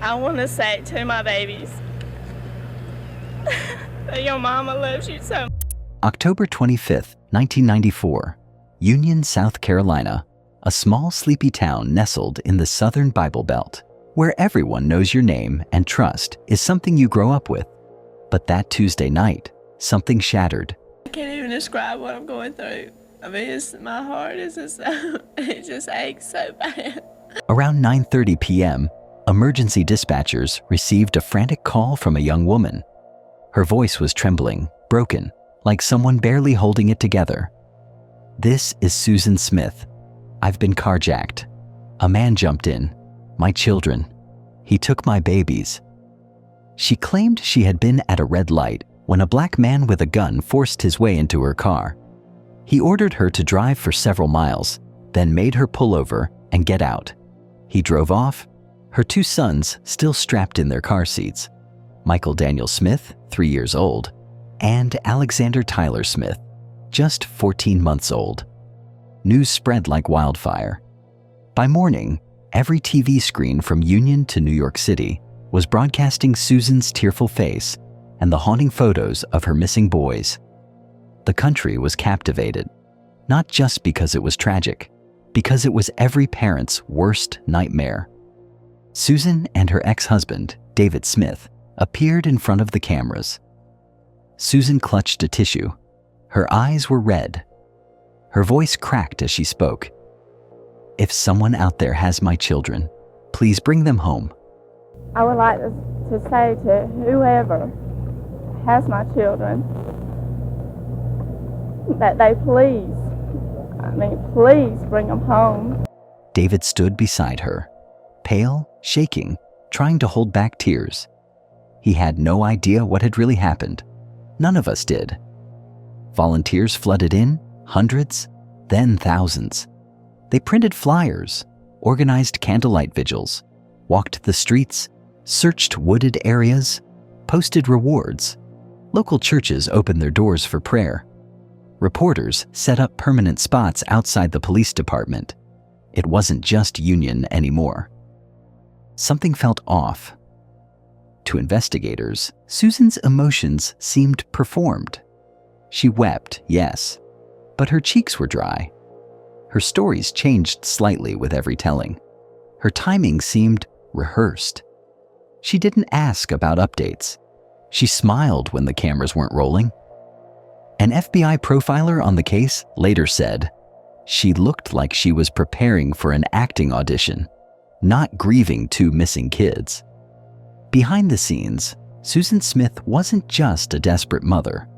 I want to say to my babies that your mama loves you so much. October 25th, 1994, Union, South Carolina, a small sleepy town nestled in the southern Bible Belt, where everyone knows your name and trust is something you grow up with. But that Tuesday night, something shattered. I can't even describe what I'm going through. I mean, my heart is just, it just aches so bad. Around 9:30 p.m., emergency dispatchers received a frantic call from a young woman. Her voice was trembling, broken, like someone barely holding it together. "This is Susan Smith. I've been carjacked. A man jumped in. My children. He took my babies." She claimed she had been at a red light when a black man with a gun forced his way into her car. He ordered her to drive for several miles, then made her pull over and get out. He drove off, her 2 sons still strapped in their car seats, Michael Daniel Smith, 3 years old, and Alexander Tyler Smith, just 14 months old. News spread like wildfire. By morning, every TV screen from Union to New York City was broadcasting Susan's tearful face and the haunting photos of her missing boys. The country was captivated, not just because it was tragic, because it was every parent's worst nightmare. Susan and her ex-husband, David Smith, appeared in front of the cameras. Susan clutched a tissue. Her eyes were red. Her voice cracked as she spoke. "If someone out there has my children, please bring them home." I would like to say to whoever has my children that they please bring them home. David stood beside her, pale, shaking, trying to hold back tears. He had no idea what had really happened. None of us did. Volunteers flooded in, hundreds, then thousands. They printed flyers, organized candlelight vigils, walked the streets, searched wooded areas, posted rewards. Local churches opened their doors for prayer. Reporters set up permanent spots outside the police department. It wasn't just Union anymore. Something felt off. To investigators, Susan's emotions seemed performed. She wept, yes, but her cheeks were dry. Her stories changed slightly with every telling. Her timing seemed rehearsed. She didn't ask about updates. She smiled when the cameras weren't rolling. An FBI profiler on the case later said, "She looked like she was preparing for an acting audition, not grieving 2 missing kids." Behind the scenes, Susan Smith wasn't just a desperate mother.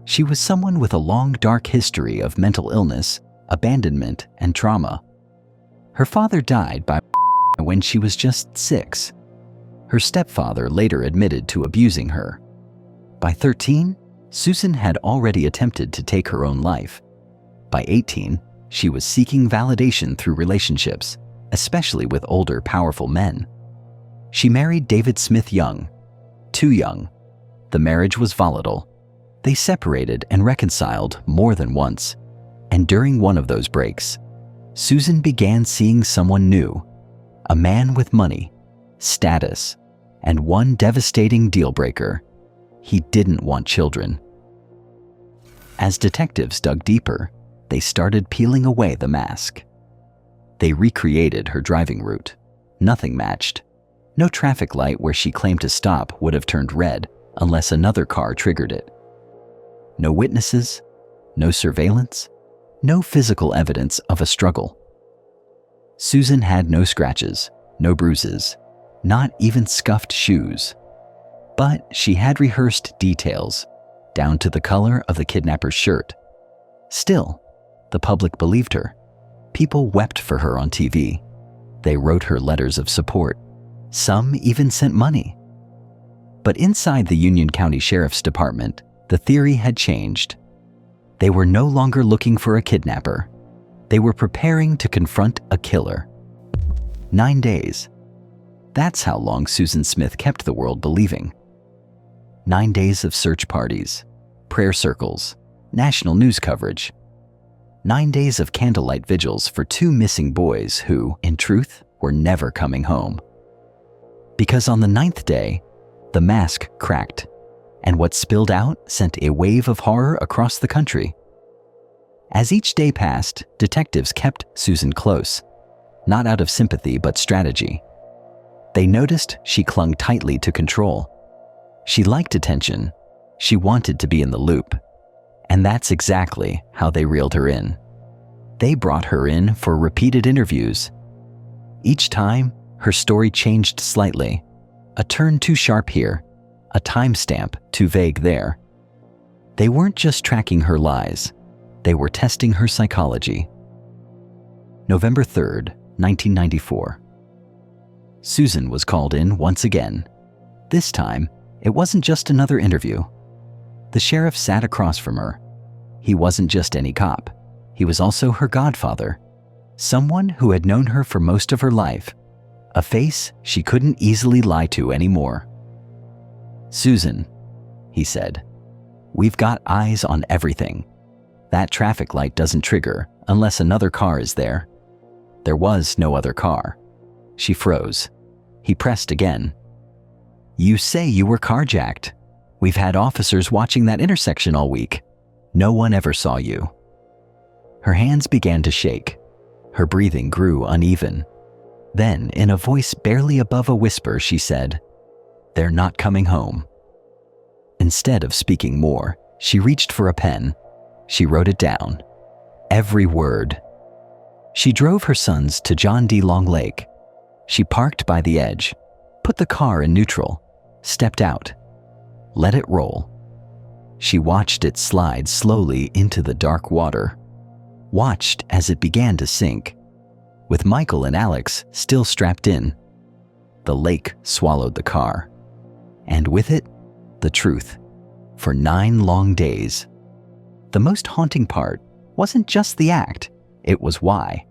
She was someone with a long, dark history of mental illness, abandonment, and trauma. Her father died by when she was just 6. Her stepfather later admitted to abusing her. By 13, Susan had already attempted to take her own life. By 18, she was seeking validation through relationships, especially with older, powerful men. She married David Smith young, too young. The marriage was volatile. They separated and reconciled more than once. And during one of those breaks, Susan began seeing someone new, a man with money, status, and one devastating deal breaker: he didn't want children. As detectives dug deeper, they started peeling away the mask. They recreated her driving route. Nothing matched. No traffic light where she claimed to stop would have turned red unless another car triggered it. No witnesses, no surveillance, no physical evidence of a struggle. Susan had no scratches, no bruises, not even scuffed shoes. But she had rehearsed details, down to the color of the kidnapper's shirt. Still, the public believed her. People wept for her on TV. They wrote her letters of support. Some even sent money. But inside the Union County Sheriff's Department, the theory had changed. They were no longer looking for a kidnapper. They were preparing to confront a killer. 9 days. That's how long Susan Smith kept the world believing. 9 days of search parties, prayer circles, national news coverage. 9 days of candlelight vigils for 2 missing boys who, in truth, were never coming home. Because on the 9th day, the mask cracked, and what spilled out sent a wave of horror across the country. As each day passed, detectives kept Susan close, not out of sympathy but strategy. They noticed she clung tightly to control. She liked attention. She wanted to be in the loop. And that's exactly how they reeled her in. They brought her in for repeated interviews. Each time, her story changed slightly. A turn too sharp here, a timestamp too vague there. They weren't just tracking her lies. They were testing her psychology. November 3rd, 1994. Susan was called in once again. This time, it wasn't just another interview. The sheriff sat across from her. He wasn't just any cop. He was also her godfather, someone who had known her for most of her life, a face she couldn't easily lie to anymore. "Susan," he said, "we've got eyes on everything. That traffic light doesn't trigger unless another car is there." There was no other car. She froze. He pressed again. "You say you were carjacked. We've had officers watching that intersection all week. No one ever saw you." Her hands began to shake. Her breathing grew uneven. Then, in a voice barely above a whisper, she said, "They're not coming home." Instead of speaking more, she reached for a pen. She wrote it down. Every word. She drove her sons to John D. Long Lake. She parked by the edge, put the car in neutral, stepped out, let it roll. She watched it slide slowly into the dark water, watched as it began to sink. With Michael and Alex still strapped in, the lake swallowed the car, and with it, the truth, for 9 long days. The most haunting part wasn't just the act, it was why.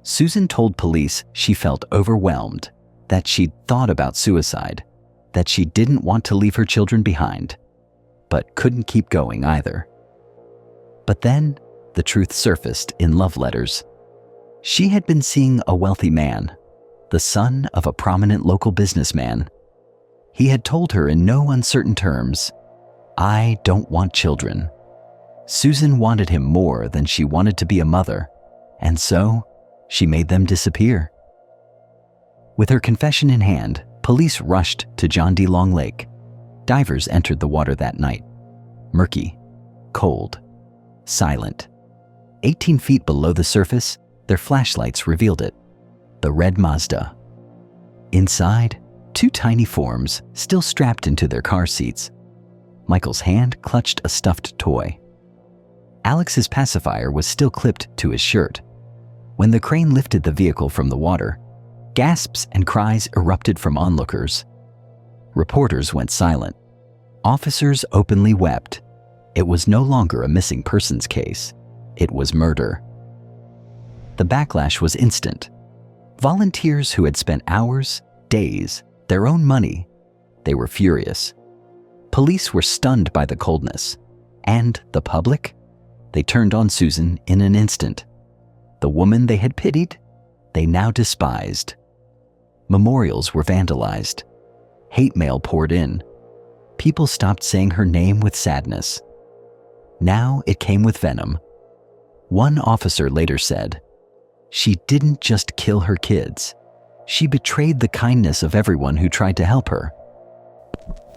Susan told police she felt overwhelmed, that she'd thought about suicide, that she didn't want to leave her children behind, but couldn't keep going either. But then, the truth surfaced in love letters. She had been seeing a wealthy man, the son of a prominent local businessman. He had told her in no uncertain terms, "I don't want children." Susan wanted him more than she wanted to be a mother, and so she made them disappear. With her confession in hand, police rushed to John D. Long Lake. Divers entered the water that night. Murky, cold, silent. 18 feet below the surface, their flashlights revealed it. The red Mazda. Inside, 2 tiny forms still strapped into their car seats. Michael's hand clutched a stuffed toy. Alex's pacifier was still clipped to his shirt. When the crane lifted the vehicle from the water, gasps and cries erupted from onlookers. Reporters went silent. Officers openly wept. It was no longer a missing persons case. It was murder. The backlash was instant. Volunteers who had spent hours, days, their own money, they were furious. Police were stunned by the coldness. And the public? They turned on Susan in an instant. The woman they had pitied, they now despised. Memorials were vandalized. Hate mail poured in. People stopped saying her name with sadness. Now it came with venom. One officer later said, "She didn't just kill her kids. She betrayed the kindness of everyone who tried to help her."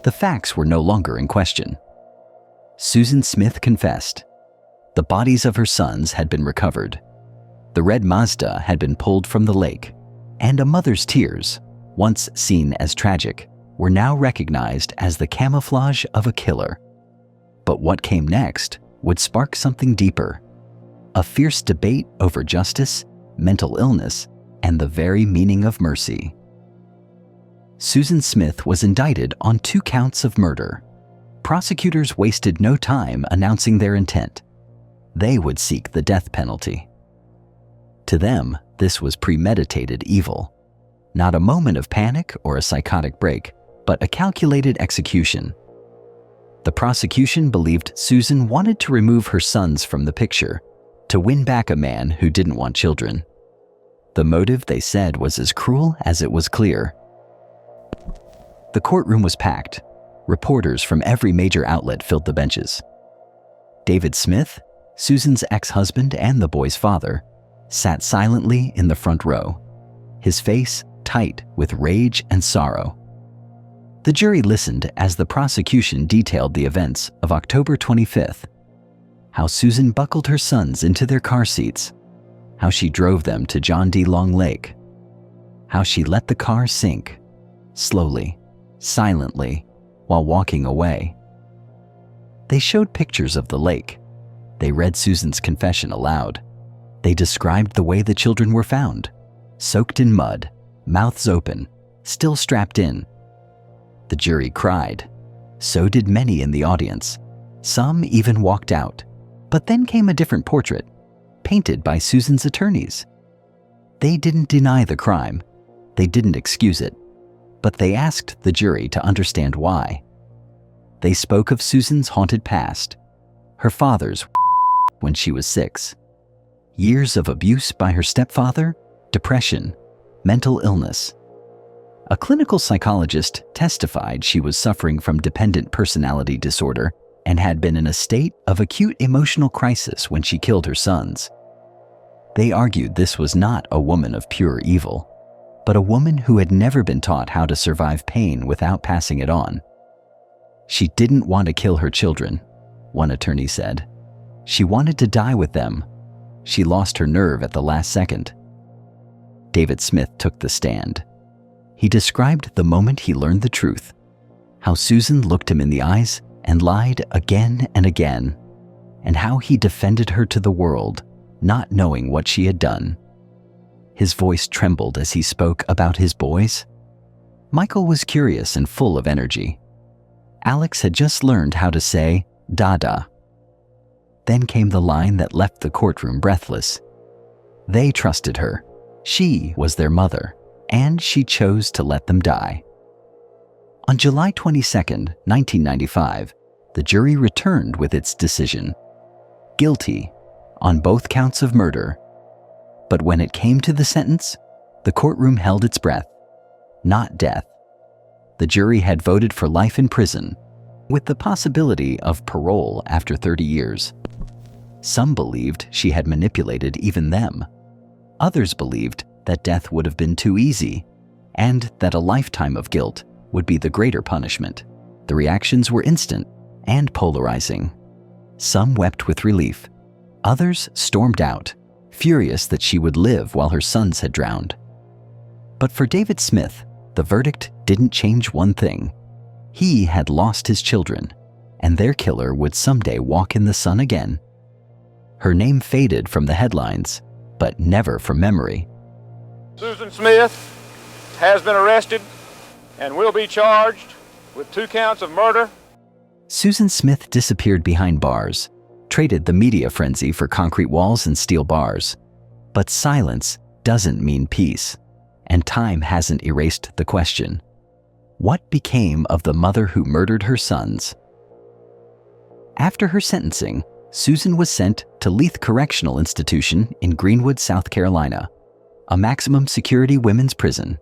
The facts were no longer in question. Susan Smith confessed. The bodies of her sons had been recovered. The red Mazda had been pulled from the lake, and a mother's tears, once seen as tragic, were now recognized as the camouflage of a killer. But what came next would spark something deeper. A fierce debate over justice, mental illness, and the very meaning of mercy. Susan Smith was indicted on 2 counts of murder. Prosecutors wasted no time announcing their intent. They would seek the death penalty. To them, this was premeditated evil. Not a moment of panic or a psychotic break, but a calculated execution. The prosecution believed Susan wanted to remove her sons from the picture, to win back a man who didn't want children. The motive, they said, was as cruel as it was clear. The courtroom was packed. Reporters from every major outlet filled the benches. David Smith, Susan's ex-husband and the boy's father, sat silently in the front row, his face tight with rage and sorrow. The jury listened as the prosecution detailed the events of October 25th, how Susan buckled her sons into their car seats, how she drove them to John D. Long Lake, how she let the car sink, slowly, silently, while walking away. They showed pictures of the lake. They read Susan's confession aloud. They described the way the children were found, soaked in mud, mouths open, still strapped in. The jury cried. So did many in the audience. Some even walked out. But then came a different portrait, painted by Susan's attorneys. They didn't deny the crime. They didn't excuse it. But they asked the jury to understand why. They spoke of Susan's haunted past, her father's when she was 6, years of abuse by her stepfather, depression, mental illness. A clinical psychologist testified she was suffering from dependent personality disorder and had been in a state of acute emotional crisis when she killed her sons. They argued this was not a woman of pure evil, but a woman who had never been taught how to survive pain without passing it on. She didn't want to kill her children, one attorney said. She wanted to die with them. She lost her nerve at the last second. David Smith took the stand. He described the moment he learned the truth, how Susan looked him in the eyes and lied again and again, and how he defended her to the world, not knowing what she had done. His voice trembled as he spoke about his boys. Michael was curious and full of energy. Alex had just learned how to say "Dada." Then came the line that left the courtroom breathless. They trusted her. She was their mother, and she chose to let them die. On July 22, 1995, the jury returned with its decision. Guilty on both counts of murder. But when it came to the sentence, the courtroom held its breath. Not death. The jury had voted for life in prison, with the possibility of parole after 30 years. Some believed she had manipulated even them. Others believed that death would have been too easy, and that a lifetime of guilt would be the greater punishment. The reactions were instant and polarizing. Some wept with relief. Others stormed out, furious that she would live while her sons had drowned. But for David Smith, the verdict didn't change one thing. He had lost his children, and their killer would someday walk in the sun again. Her name faded from the headlines, but never from memory. Susan Smith has been arrested and will be charged with 2 counts of murder. Susan Smith disappeared behind bars, traded the media frenzy for concrete walls and steel bars. But silence doesn't mean peace, and time hasn't erased the question. What became of the mother who murdered her sons? After her sentencing, Susan was sent to Leith Correctional Institution in Greenwood, South Carolina, a maximum security women's prison.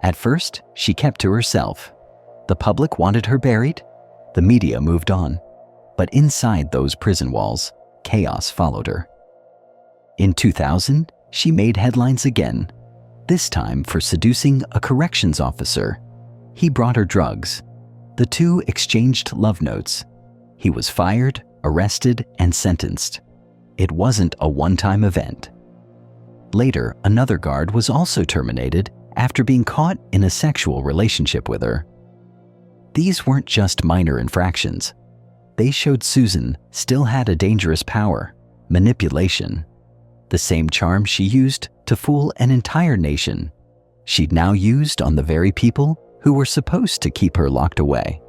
At first, she kept to herself. The public wanted her buried. The media moved on. But inside those prison walls, chaos followed her. In 2000, she made headlines again, this time for seducing a corrections officer. He brought her drugs. The two exchanged love notes. He was fired, arrested, and sentenced. It wasn't a one-time event. Later, another guard was also terminated after being caught in a sexual relationship with her. These weren't just minor infractions. They showed Susan still had a dangerous power, manipulation. The same charm she used to fool an entire nation, she'd now used on the very people who were supposed to keep her locked away.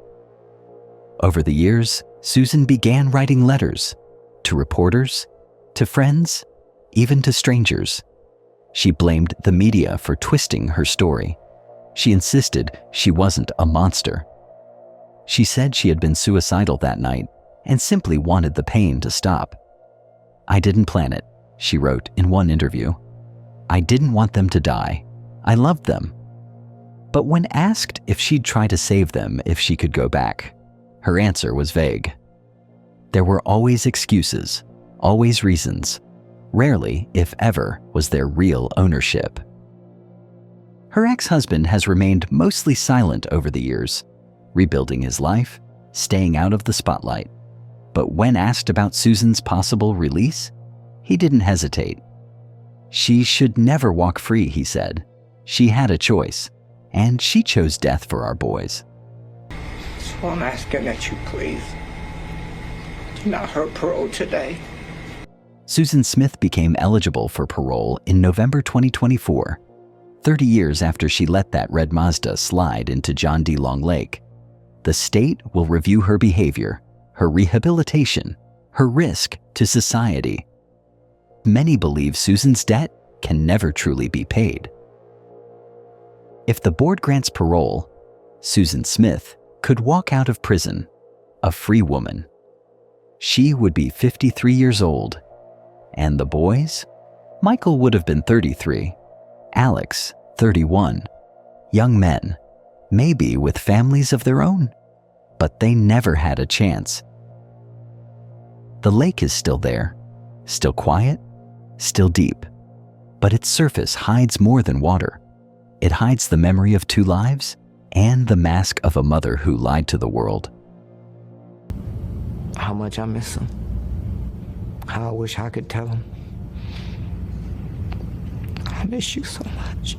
Over the years, Susan began writing letters to reporters, to friends, even to strangers. She blamed the media for twisting her story. She insisted she wasn't a monster. She said she had been suicidal that night and simply wanted the pain to stop. "I didn't plan it," she wrote in one interview. "I didn't want them to die. I loved them." But when asked if she'd try to save them if she could go back, her answer was vague. There were always excuses, always reasons. Rarely, if ever, was there real ownership. Her ex-husband has remained mostly silent over the years, rebuilding his life, staying out of the spotlight. But when asked about Susan's possible release, he didn't hesitate. She should never walk free, he said. She had a choice, and she chose death for our boys. So I'm asking that you please deny her parole today. Susan Smith became eligible for parole in November 2024, 30 years after she let that red Mazda slide into John D. Long Lake. The state will review her behavior, her rehabilitation, her risk to society. Many believe Susan's debt can never truly be paid. If the board grants parole, Susan Smith could walk out of prison, a free woman. She would be 53 years old. And the boys? Michael would have been 33, Alex 31. Young men, maybe with families of their own, but they never had a chance. The lake is still there, still quiet, still deep, but its surface hides more than water. It hides the memory of 2 lives and the mask of a mother who lied to the world. How much I miss him. How I wish I could tell him. I miss you so much.